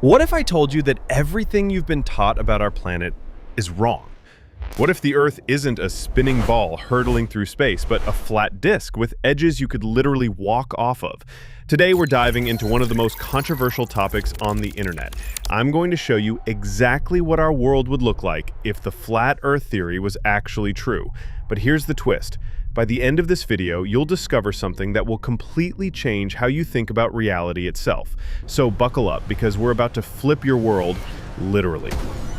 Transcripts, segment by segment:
What if I told you that everything you've been taught about our planet is wrong? What if the Earth isn't a spinning ball hurtling through space, but a flat disk with edges you could literally walk off of? Today we're diving into one of the most controversial topics on the internet. I'm going to show you exactly what our world would look like if the flat Earth theory was actually true. But here's the twist. By the end of this video, you'll discover something that will completely change how you think about reality itself. So buckle up, because we're about to flip your world, literally.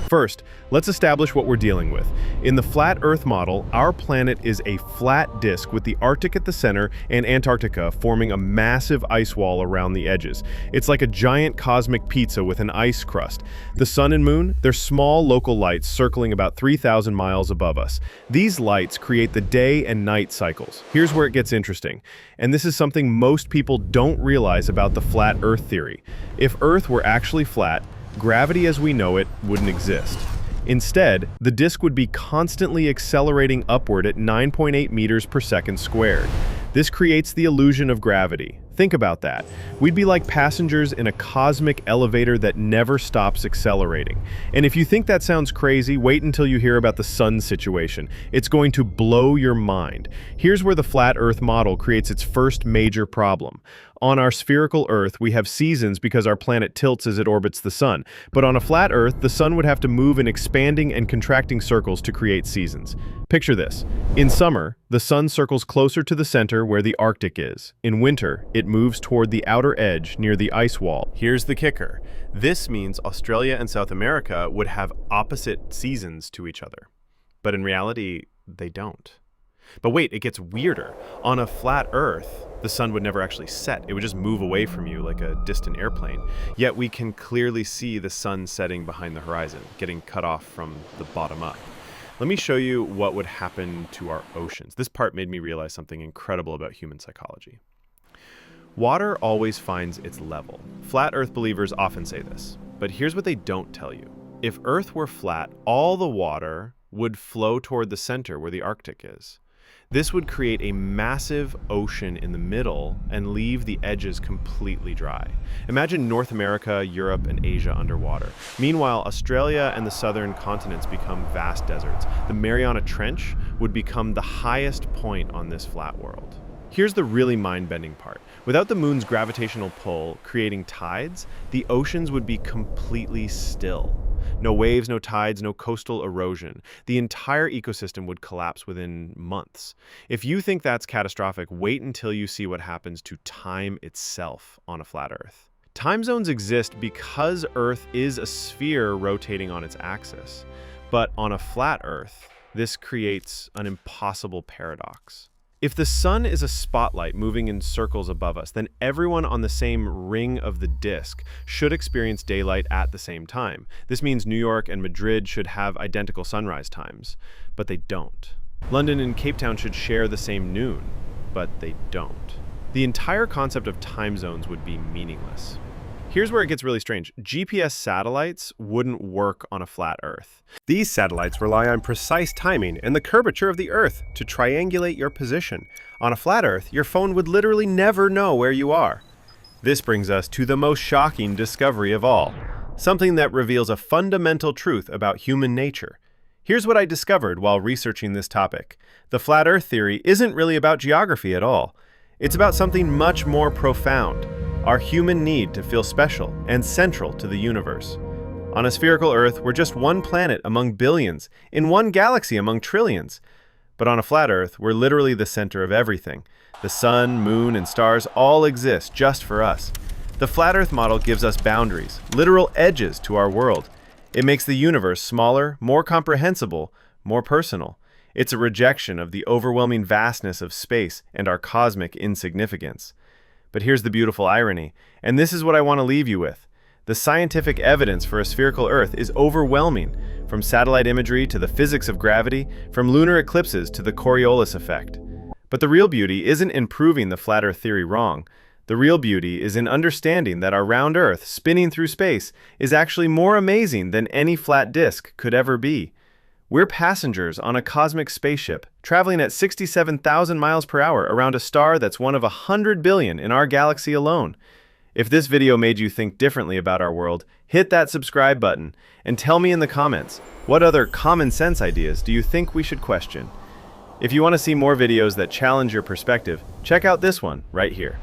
First, let's establish what we're dealing with. In the flat Earth model, our planet is a flat disk with the Arctic at the center and Antarctica forming a massive ice wall around the edges. It's like a giant cosmic pizza with an ice crust. The sun and moon, they're small local lights circling about 3,000 miles above us. These lights create the day and night cycles. Here's where it gets interesting. And this is something most people don't realize about the flat Earth theory. If Earth were actually flat, gravity as we know it wouldn't exist. Instead, the disk would be constantly accelerating upward at 9.8 meters per second squared. This creates the illusion of gravity. Think about that. We'd be like passengers in a cosmic elevator that never stops accelerating. And if you think that sounds crazy, wait until you hear about the sun situation. It's going to blow your mind. Here's where the flat Earth model creates its first major problem. On our spherical Earth, we have seasons because our planet tilts as it orbits the sun. But on a flat Earth, the sun would have to move in expanding and contracting circles to create seasons. Picture this. In summer, the sun circles closer to the center where the Arctic is. In winter, it moves toward the outer edge near the ice wall. Here's the kicker. This means Australia and South America would have opposite seasons to each other. But in reality, they don't. But wait, it gets weirder. On a flat Earth, the sun would never actually set. It would just move away from you like a distant airplane. Yet we can clearly see the sun setting behind the horizon, getting cut off from the bottom up. Let me show you what would happen to our oceans. This part made me realize something incredible about human psychology. Water always finds its level. Flat Earth believers often say this, but here's what they don't tell you. If Earth were flat, all the water would flow toward the center where the Arctic is. This would create a massive ocean in the middle and leave the edges completely dry. Imagine North America, Europe, and Asia underwater. Meanwhile, Australia and the southern continents become vast deserts. The Mariana Trench would become the highest point on this flat world. Here's the really mind-bending part. Without the moon's gravitational pull creating tides, the oceans would be completely still. No waves, no tides, no coastal erosion. The entire ecosystem would collapse within months. If you think that's catastrophic, wait until you see what happens to time itself on a flat Earth. Time zones exist because Earth is a sphere rotating on its axis. But on a flat Earth, this creates an impossible paradox. If the sun is a spotlight moving in circles above us, then everyone on the same ring of the disk should experience daylight at the same time. This means New York and Madrid should have identical sunrise times, but they don't. London and Cape Town should share the same noon, but they don't. The entire concept of time zones would be meaningless. Here's where it gets really strange. GPS satellites wouldn't work on a flat Earth. These satellites rely on precise timing and the curvature of the Earth to triangulate your position. On a flat Earth, your phone would literally never know where you are. This brings us to the most shocking discovery of all, something that reveals a fundamental truth about human nature. Here's what I discovered while researching this topic. The flat Earth theory isn't really about geography at all. It's about something much more profound. Our human need to feel special and central to the universe. On a spherical Earth, we're just one planet among billions, in one galaxy among trillions. But on a flat Earth, we're literally the center of everything. The sun, moon, and stars all exist just for us. The flat Earth model gives us boundaries, literal edges to our world. It makes the universe smaller, more comprehensible, more personal. It's a rejection of the overwhelming vastness of space and our cosmic insignificance. But here's the beautiful irony, and this is what I want to leave you with. The scientific evidence for a spherical Earth is overwhelming, from satellite imagery to the physics of gravity, from lunar eclipses to the Coriolis effect. But the real beauty isn't in proving the flat Earth theory wrong. The real beauty is in understanding that our round Earth, spinning through space, is actually more amazing than any flat disk could ever be. We're passengers on a cosmic spaceship, traveling at 67,000 miles per hour around a star that's one of 100 billion in our galaxy alone. If this video made you think differently about our world, hit that subscribe button and tell me in the comments, what other common sense ideas do you think we should question? If you want to see more videos that challenge your perspective, check out this one right here.